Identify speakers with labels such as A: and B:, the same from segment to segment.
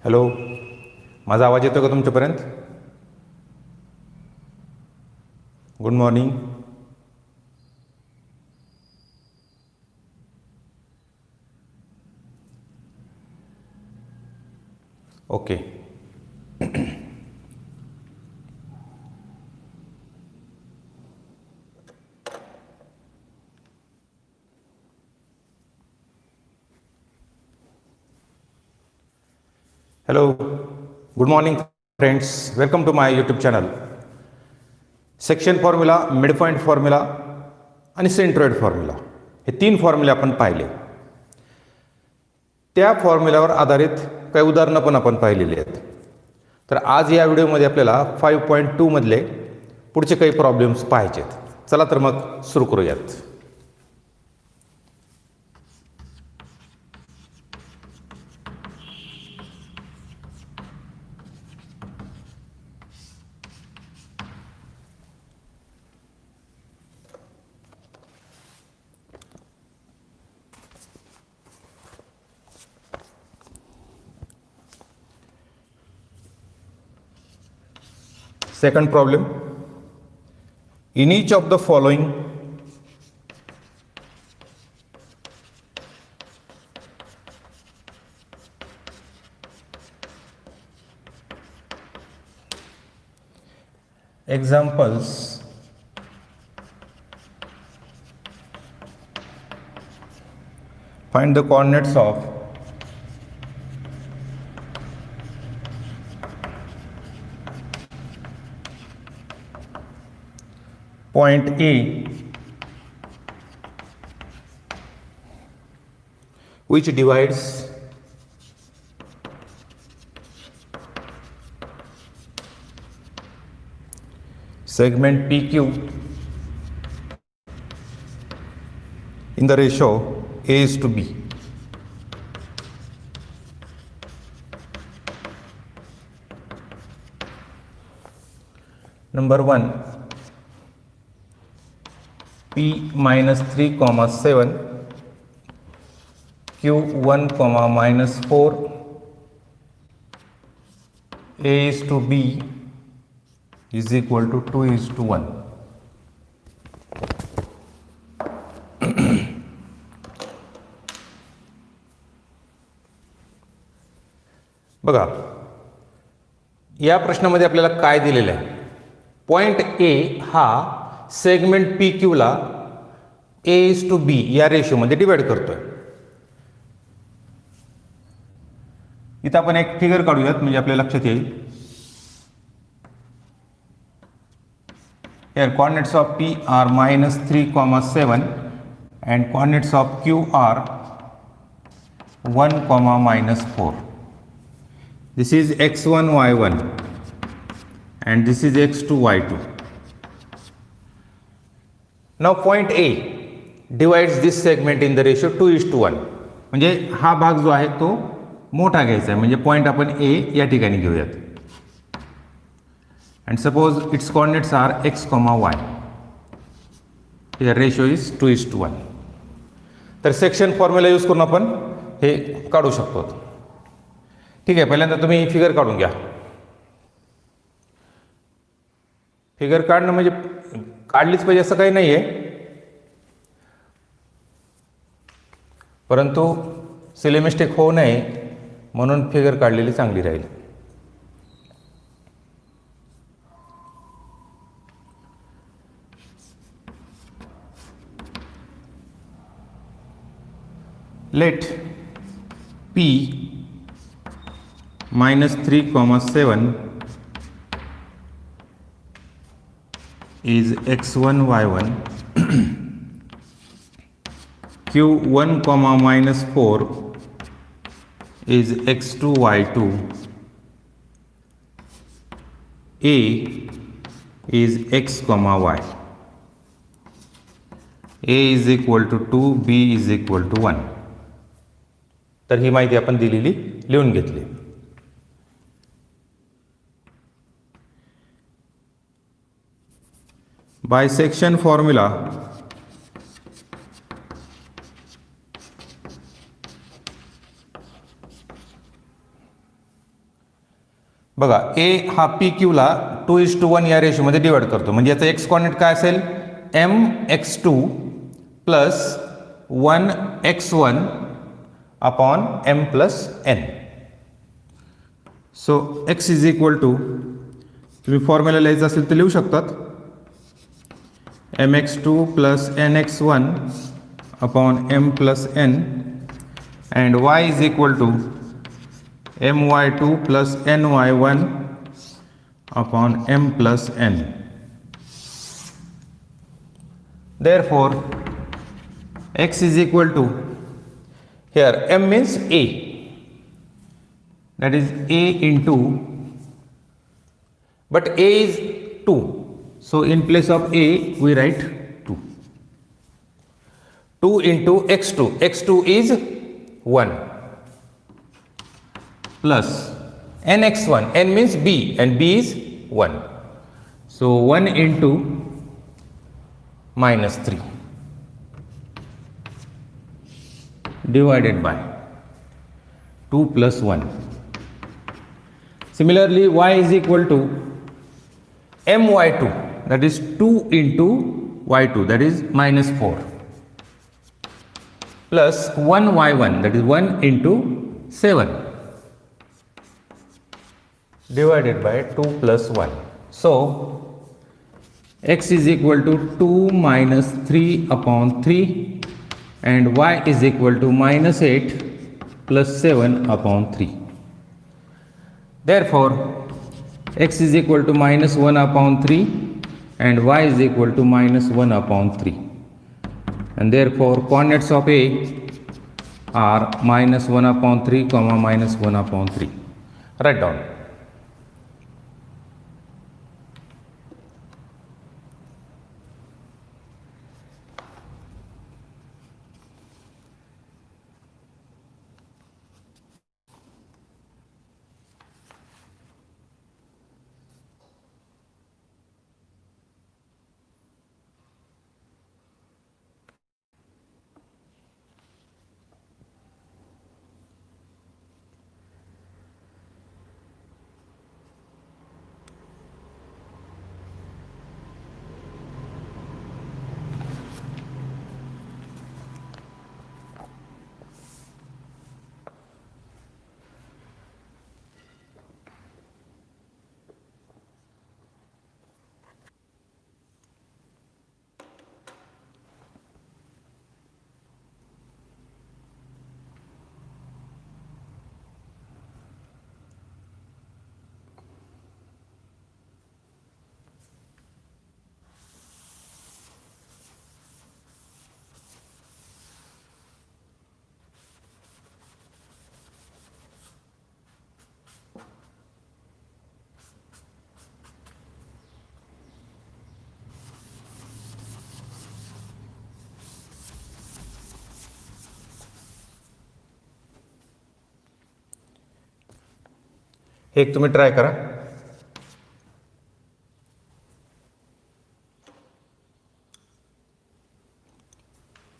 A: Hello, माझा आवाज येतो का तुमच्यापर्यंत? Good morning. Okay. Hello, good morning friends, welcome to my YouTube channel. Section formula, mid point formula आणि सेंट्रॉइड फॉर्म्युला हे 3 फॉर्म्युले आपण पाहिले. त्या फॉर्म्युल्यावर आधारित काही उदाहरणं पण आपण पाहिलेली आहेत. तर आज या व्हिडिओमध्ये आपल्याला 5.2 मधले पुढचे काही प्रॉब्लेम्स पाहायचे आहेत. चला तर मग सुरू करूयात. Second problem, in each of the following examples find the coordinates of point A which divides segment PQ in the ratio A is to B. Number 1, P minus 3 comma 7 Q 1 comma minus 4 A is to B is equal to 2 is to 1. बघा, या प्रश्नामध्ये आपल्याला काय दिलेलं आहे? Point A हा segment P क्यूला A is to be या रेशोमध्ये डिवाइड करतोय. इथं आपण एक फिगर काढूयात म्हणजे आपल्या लक्षात येईल. Here coordinates of P are minus 3 comma 7 and coordinates of Q are 1 comma minus 4. This is x1 y1 and this is x2 y2. Now point A divides this segment in the ratio 2 is to 1. म्हणजे हा भाग जो आहे तो मोठा घ्यायचा आहे, म्हणजे पॉइंट आपण A या ठिकाणी घेऊयात. And suppose its coordinates are x comma y. Here ratio is 2 is to 1. तर सेक्शन फॉर्म्युला यूज करून आपण हे काढू शकतो. ठीक आहे, पहिल्यांदा तुम्ही फिगर काढून घ्या. फिगर काढणं म्हणजे काढलीच पाहिजे असं काही नाही आहे, परंतु सिली मिस्टेक होऊ नये म्हणून फिगर काढलेली चांगली राहील. Let P minus 3 comma 7 is x1 y1 Q 1 comma minus 4 is x2 y2 A is x comma y. A is equal to 2, B is equal to 1. तर ही माहिती आपण दिलेली लिहून घेतली. बायसेक्शन फॉर्म्युला बघा ए हा पी क्यूला 2:1 या रेशोमध्ये डिवाइड करतो, म्हणजे याचा एक्स कॉर्डिनेट काय असेल, mx2 plus 1x1 upon m plus n. So x is equal to, तुम्ही फॉर्म्युला लिहायचं असेल तर लिहू शकतात, mx2 plus nx1 upon m plus n, and y is equal to my2 plus ny1 upon m plus n. Therefore, x is equal to, here m means a, that is a into, but a is 2, so in place of a we write 2. 2 into x2, x2 is 1, plus nx1, n means b and b is 1, so 1 into minus 3 divided by 2 plus 1. Similarly, y is equal to my2, that is 2 into y2, that is minus 4, plus 1y1, that is 1 into 7, divided by 2 plus 1. So, x is equal to 2 minus 3 upon 3 and y is equal to minus 8 plus 7 upon 3. Therefore, x is equal to minus 1 upon 3 and y is equal to minus 1 upon 3. And therefore, coordinates of A are minus 1 upon 3, comma minus 1 upon 3. Write down. हे एक तुम्ही try करा.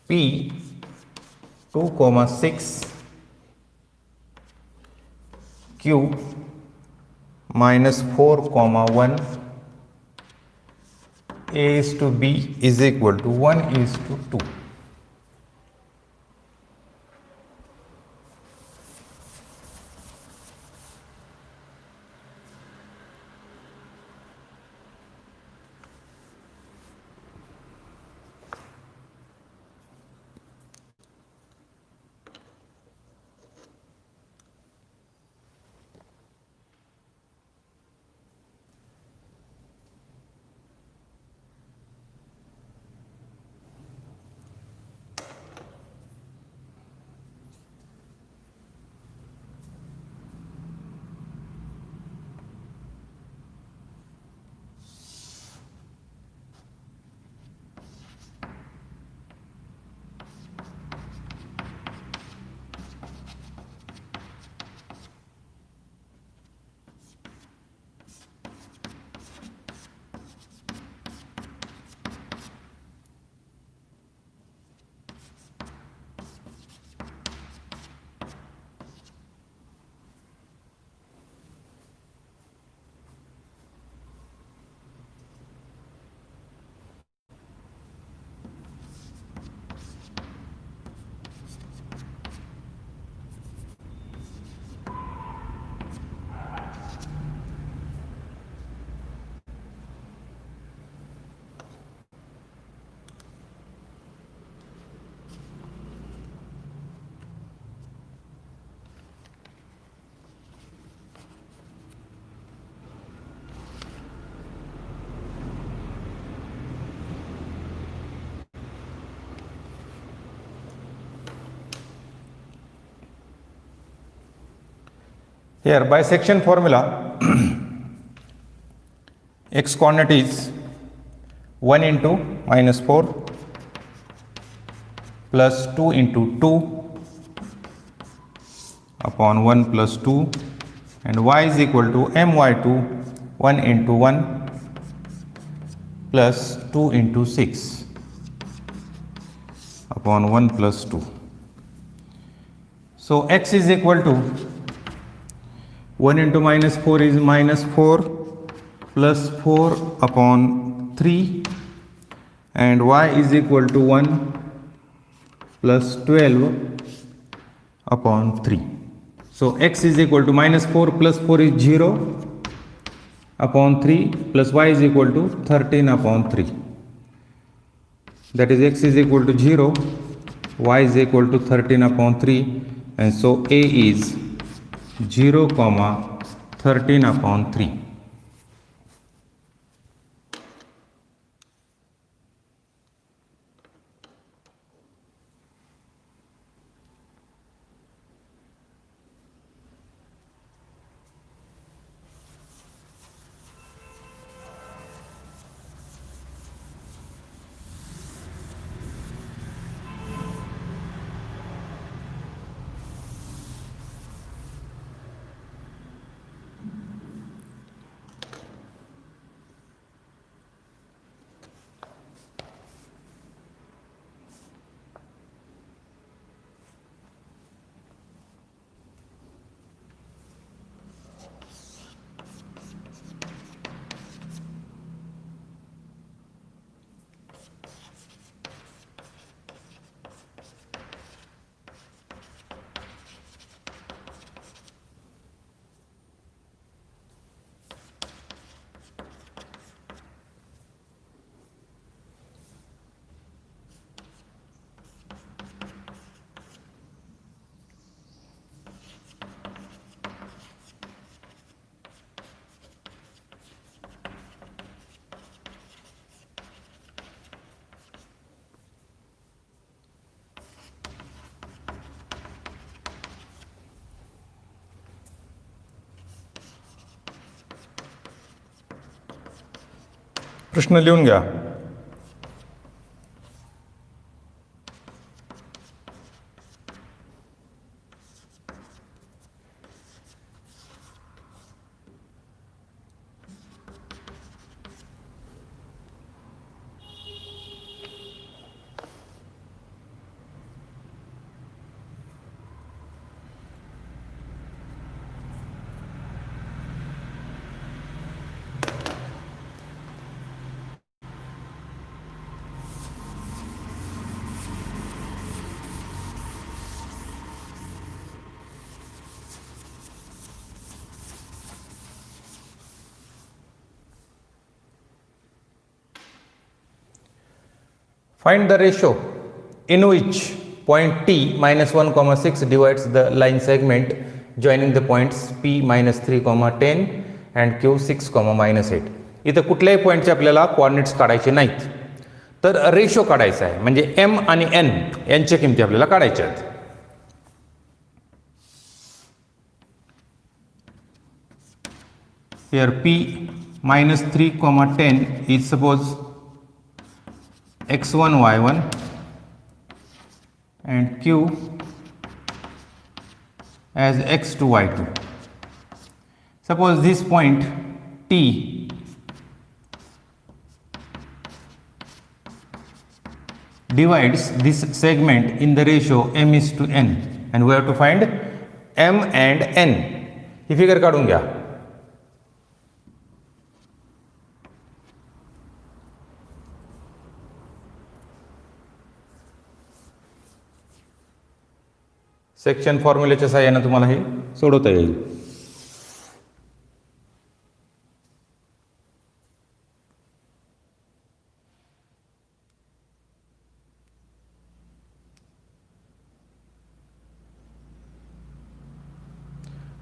A: P 2,6 Q minus 4,1 A is to B is equal to 1 is to 2. Here bisection formula x coordinate is 1 into minus 4 plus 2 into 2 upon 1 plus 2, and y is equal to my2 1 into 1 plus 2 into 6 upon 1 plus 2. So x is equal to 1 into minus 4 is minus 4 plus 4 upon 3, and y is equal to 1 plus 12 upon 3. So x is equal to minus 4 plus 4 is 0 upon 3 plus y is equal to 13 upon 3. That is x is equal to 0, y is equal to 13 upon 3, and so a is 0 comma 13 upon 3. प्रश्न लिहून घ्या. Find the ratio in which point T minus 1 comma 6 divides the line segment joining the points P minus 3 comma 10 and Q 6 comma minus 8. इथं कुठल्याही पॉईंटचे आपल्याला coordinates काढायचे नाहीत, तर ratio काढायचा आहे, म्हणजे m आणि n यांच्या किमती आपल्याला काढायच्या आहेत. Here P minus 3 comma 10 is suppose x1 y1 and q as x2 y2. Suppose this point T divides this segment in the ratio m is to n, and we have to find m and n. He figure काढून घ्या. Section फॉर्म्युलेच्या सहाय्याने तुम्हाला हे सोडवता येईल.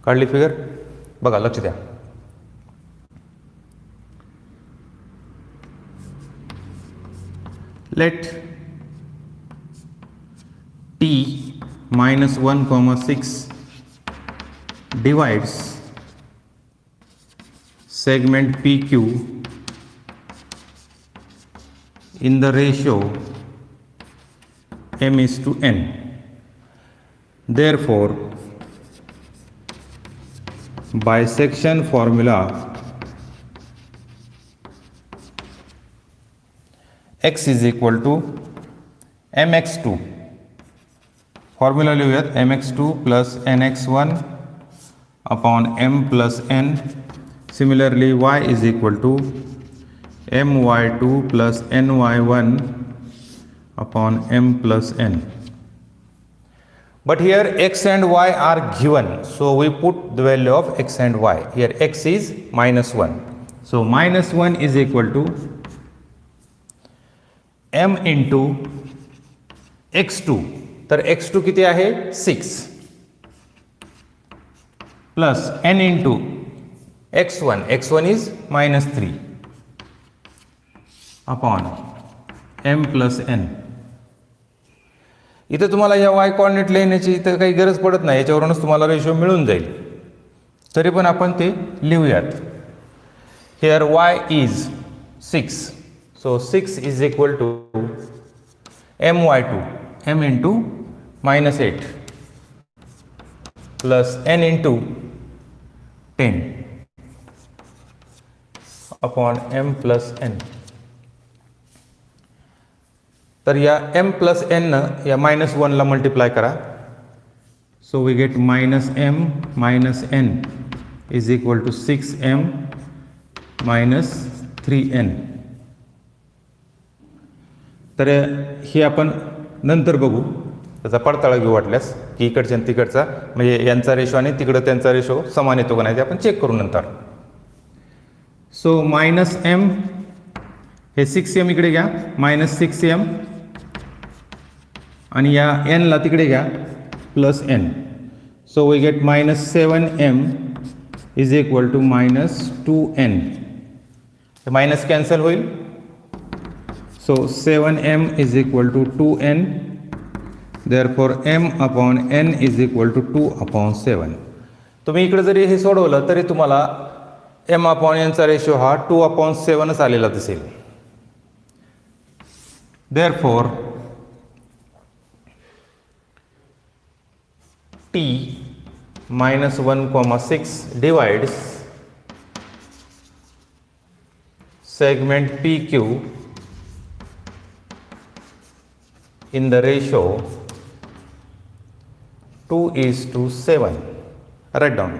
A: काढली figure बघा, लक्ष द्या. Let T minus 1 comma 6 divides segment PQ in the ratio m is to n. Therefore, bisection formula x is equal to mx2. Formula लिहूयात mx2 plus nx1 upon m plus n. Similarly, y is equal to my2 plus ny1 upon m plus n. But here x and y are given, so we put the value of x and y. Here x is -1. So -1 is equal to m into x2. तर x2 किती आहे 6 plus n into x1 is -3 upon m plus n. इथे तुम्हाला या y coordinate लिहिण्याची इथं काही गरज पडत नाही, याच्यावरूनच तुम्हाला रेशो मिळून जाईल. तरी पण आपण ते लिहूयात. Here y is 6, so 6 is equal to my2 m into -8 plus n into 10 upon m plus n. तर या m प्लस n या -1 ला मल्टिप्लाय करा. So we get -m minus n is equal to 6m minus 3n. तर हे आपण नंतर बघू, त्याचा पडताळा घेऊ वाटल्यास की इकडच्या आणि तिकडचा म्हणजे यांचा रेशो आणि तिकडं त्यांचा रेशो समान येतो का नाही ते आपण चेक करू नंतर. सो -m हे 6m इकडे घ्या, -6m आणि या n ला तिकडे घ्या plus n. So we get -7m is equal to -2n. Minus cancel होईल. So 7m is equal to 2n. Therefore m upon n is equal to 2 upon 7. तुम्ही इकडे जरी हे सोडवलं तरी तुम्हाला m upon n चा रेशो हा 2 upon 7च आलेला दिसेल. Therefore t -1,6 divides segment PQ in the ratio 2:7. Write down.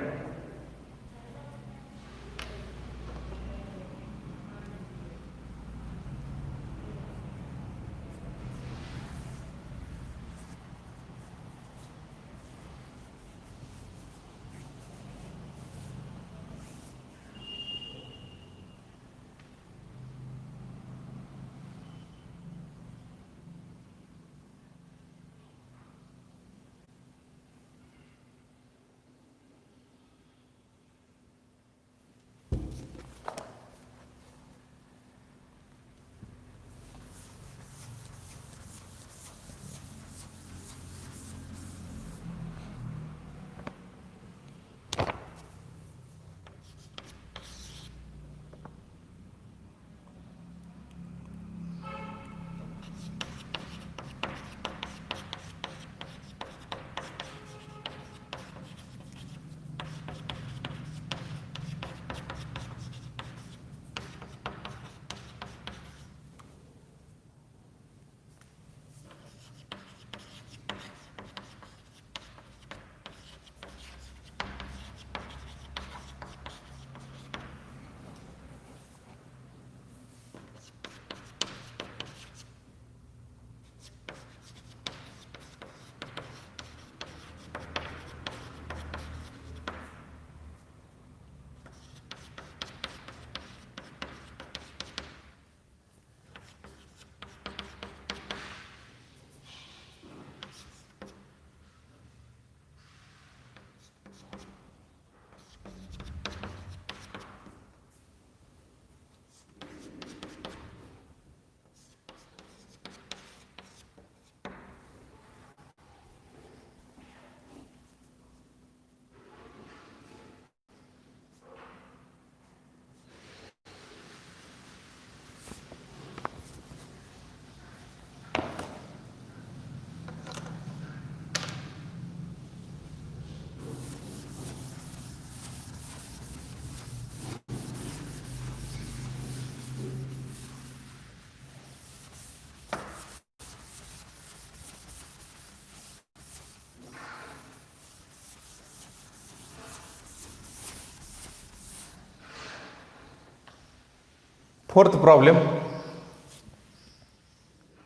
A: Fourth problem,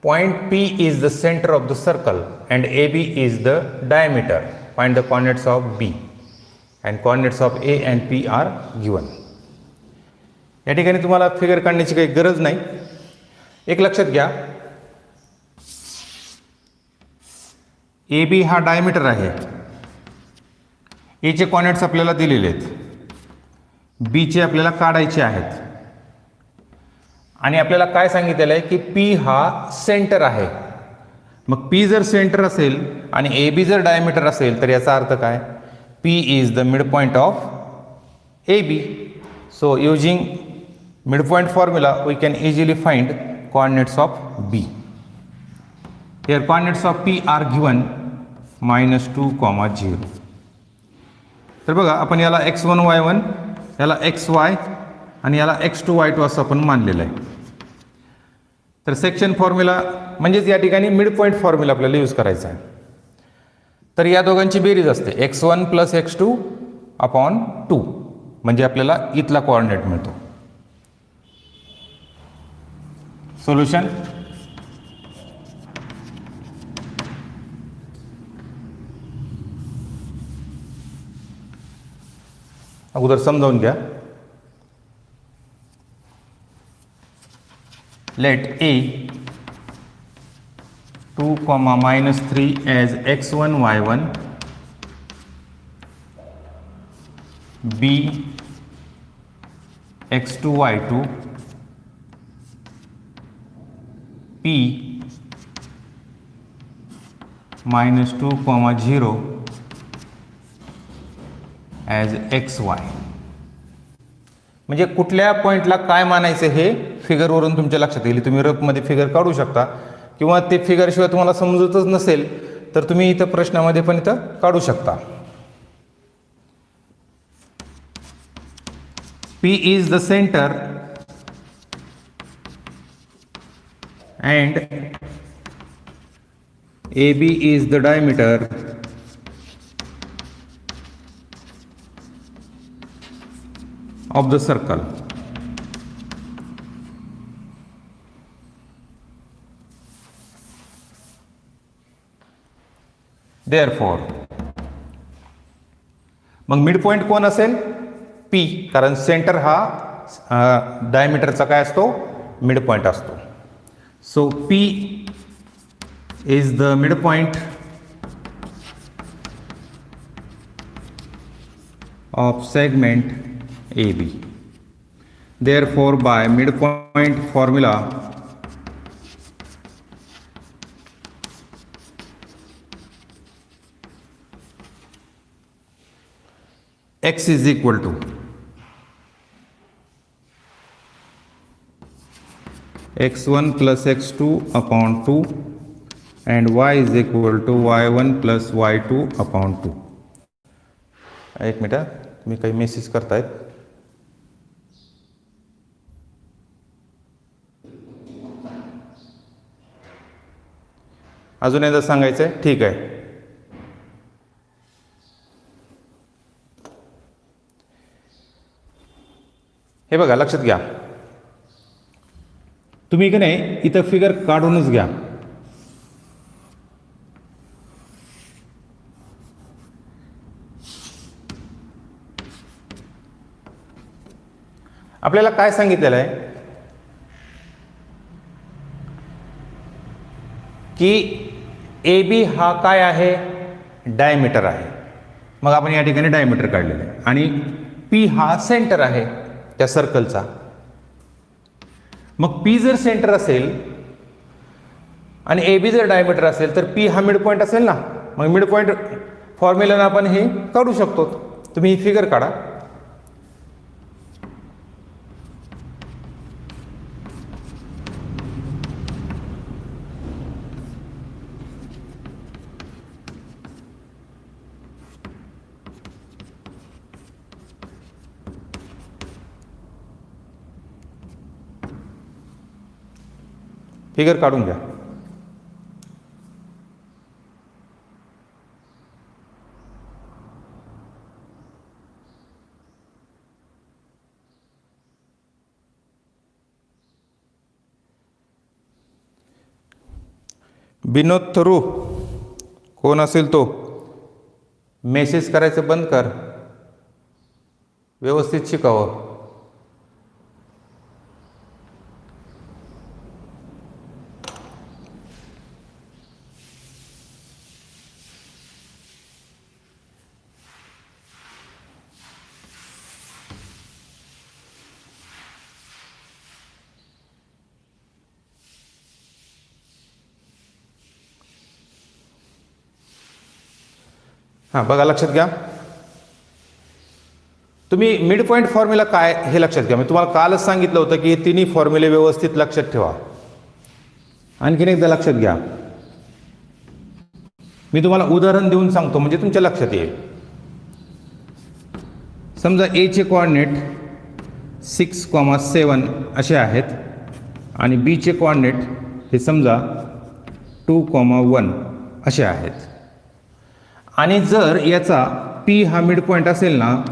A: point P is the center of the circle and AB is the diameter. Find the coordinates of B and coordinates of A and P are given. या ठिकाणी तुम्हाला figure काढण्याची काही गरज नाही. एक लक्षात घ्या, AB हा डायमीटर आहे, A चे कॉर्डिनेट्स आपल्याला दिलेले आहेत, B चे आपल्याला काढायचे आहेत आणि आपल्याला काय सांगितलेलं आहे की P हा सेंटर आहे. मग P जर सेंटर असेल आणि AB जर डायमीटर असेल तर याचा अर्थ काय, P is the mid point of AB. So using midpoint formula we can easily find coordinates of B. Here coordinates of P are given -2, 0. तर बघा, आपण याला x1 y1, याला xy आणि याला x2 y2 असं आपण मानलेलं आहे. तर सेक्शन फॉर्म्युला म्हणजेच या ठिकाणी मिड पॉईंट फॉर्म्युला आपल्याला यूज करायचा आहे. तर या दोघांची बेरीज असते x1 + x2 अपॉन 2, म्हणजे आपल्याला इथला कोऑर्डिनेट मिळतो. सोल्युशन, अगोदर समजावून घ्या. Let A 2, -3 as x1 y1, B x2 y2, P -2, 0 as XY. म्हणजे कुठल्या पॉईंटला काय मानायचं हे फिगरवरून तुमच्या लक्षात येईल. तुम्ही रफमध्ये फिगर काढू शकता किंवा ते फिगरशिवाय तुम्हाला समजतच नसेल तर तुम्ही इथं प्रश्नामध्ये पण इथं काढू शकता. P is the center and AB is the diameter of the circle. Therefore, mug mid point कोण असेल, P, कारण सेंटर हा डायमीटरचा काय असतो, मिड पॉइंट असतो. सो P is the midpoint of segment AB. Therefore, by midpoint formula, x is equal to x1 plus x2 upon 2 and y is equal to y1 plus y2 upon 2. एक minute, तुम्ही काही message करतायत. अजून एकदा सांगायचं आहे, ठीक आहे. हे बघा, लक्षात घ्या, तुम्ही की नाही इथं फिगर काढूनच घ्या. आपल्याला काय सांगितलेलं आहे की AB हा काय आहे, डायमीटर आहे. मग आपण या ठिकाणी डायमीटर काढलेलं आहे आणि P हा सेंटर आहे त्या सर्कलचा. मग P जर सेंटर असेल आणि AB जर डायमीटर असेल तर P हा मिड पॉईंट असेल ना. मग मिड पॉईंट फॉर्म्युलानं आपण हे काढू शकतो. तुम्ही ही फिगर काढा. फिगर काढून घ्या. विनोद थरू, कोण असेल तो मेसेज करायचं बंद कर, व्यवस्थित शिकावं. हां बघा, लक्षात घ्या. तुम्ही मिड पॉईंट फॉर्म्युला काय हे लक्षात घ्या. मी तुम्हाला कालच सांगितलं होतं की हे तिन्ही फॉर्म्युले व्यवस्थित लक्षात ठेवा. आणखीन एकदा लक्षात घ्या. मी तुम्हाला उदाहरण देऊन सांगतो म्हणजे तुमच्या लक्षात येईल. समजा ए चे कोऑर्डिनेट 6,7 असे आहेत आणि बी चे कोऑर्डिनेट हे समजा 2,1 असे आहेत. आणि जर याचा पी हा मिड पॉईंट असेल ना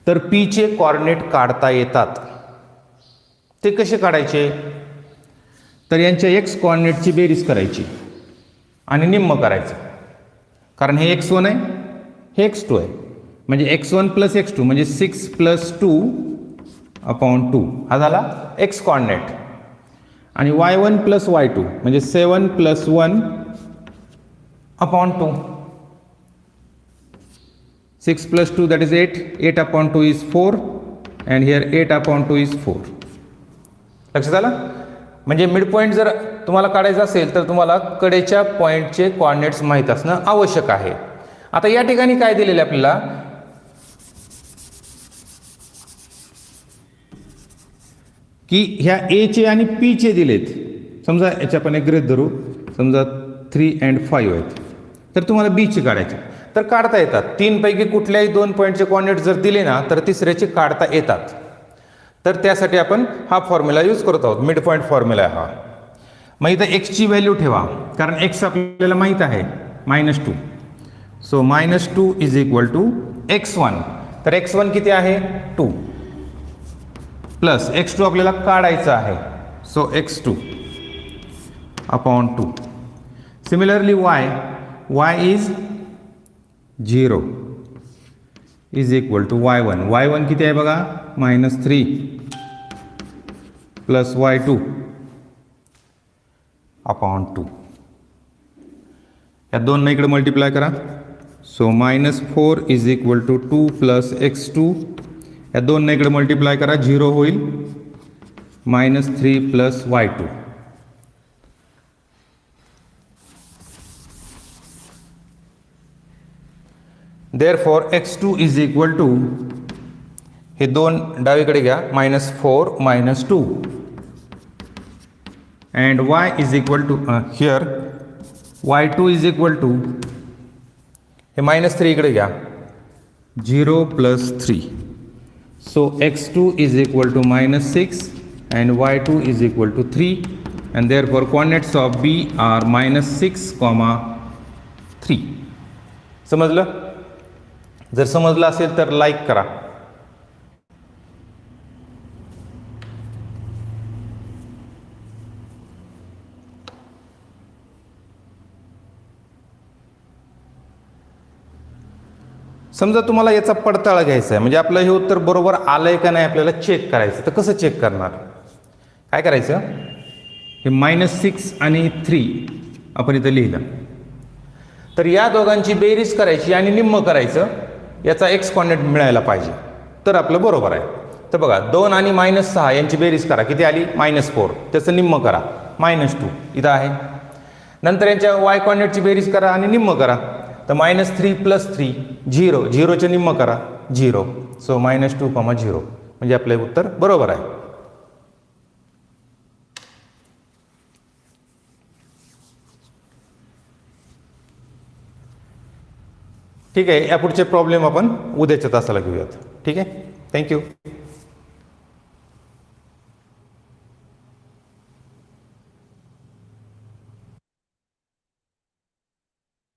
A: तर पी चे कोऑर्डिनेट काढता येतात. ते कसे काढायचे? तर यांच्या एक्स कोऑर्डिनेटची बेरीज करायची आणि निम्म करायचं. कारण हे x1 आहे, हे x2 आहे. म्हणजे x1 + x2 म्हणजे 6 + 2/2 हा झाला एक्स कोऑर्डिनेट. आणि y1 + y2 म्हणजे 7 + 1/2. 6 + 2 that is 8. 8/2 is 4 and here 8/2 is 4. लक्षात आलं? म्हणजे मिड पॉईंट जर तुम्हाला काढायचं असेल तर तुम्हाला कडेच्या पॉईंटचे कोऑर्डिनेट्स माहीत असणं आवश्यक आहे. आता या ठिकाणी काय दिलेले आपल्याला, की ह्या ए चे आणि पी चे दिलेत. समजा याच्या आपण एक गृहीत धरू, समजा 3 and 5 आहेत. तर तुम्हाला बी चे काढायचे तर काढता येतात. 3 पैकी कुठल्याही 2 पॉईंटचे कोऑर्डिनेट जर दिले ना तर तिसऱ्याचे काढता येतात. तर त्यासाठी आपण हा फॉर्म्युला यूज करत आहोत, मिड पॉईंट फॉर्म्युला हा. मग इथं एक्सची व्हॅल्यू ठेवा कारण एक्स आपल्याला माहीत आहे -2. सो -2 = x1. तर x1 किती आहे? 2 प्लस x2 आपल्याला काढायचं आहे. सो x2/2. Similarly y is 0 = y1. y1 किती आहे बघा? -3 प्लस y2/2. या दोन इकडे मल्टिप्लाय करा. सो -4 = 2 प्लस x2. या दोन इकडे मल्टिप्लाय करा, 0 होईल. -3 प्लस y2. Therefore x2 = हे दोन डावीकडे घ्या, -4 -2 and y = here y2 = हे -3 इकडे घ्या, 0 + 3. So x2 = -6 and y2 = 3 and therefore coordinates of B are -6, 3. समजलं? जर समजलं असेल तर लाईक करा. समजा तुम्हाला याचा पडताळा घ्यायचा आहे, म्हणजे आपलं हे उत्तर बरोबर आलंय का नाही आपल्याला चेक करायचं. तर कसं चेक करणार? काय करायचं? हे -6 आणि 3 आपण इथं लिहिलं. तर या दोघांची बेरीज करायची आणि निम्म करायचं. याचा एक्स कोऑर्डिनेट मिळायला पाहिजे तर आपलं बरोबर आहे. तर बघा 2 आणि -6 यांची बेरीज करा, किती आली? -4. त्याचं निम्म करा, -2 इथं आहे. नंतर यांच्या वाय कोऑर्डिनेटची बेरीज करा आणि निम्म करा. तर -3 + 3 0. 0चे निम्म करा, 0. सो -2, 0 म्हणजे आपलं उत्तर बरोबर आहे. ठीक आहे. यापुढचे प्रॉब्लेम आपण उद्याच्या तासाला घेऊयात. ठीक आहे. थँक्यू.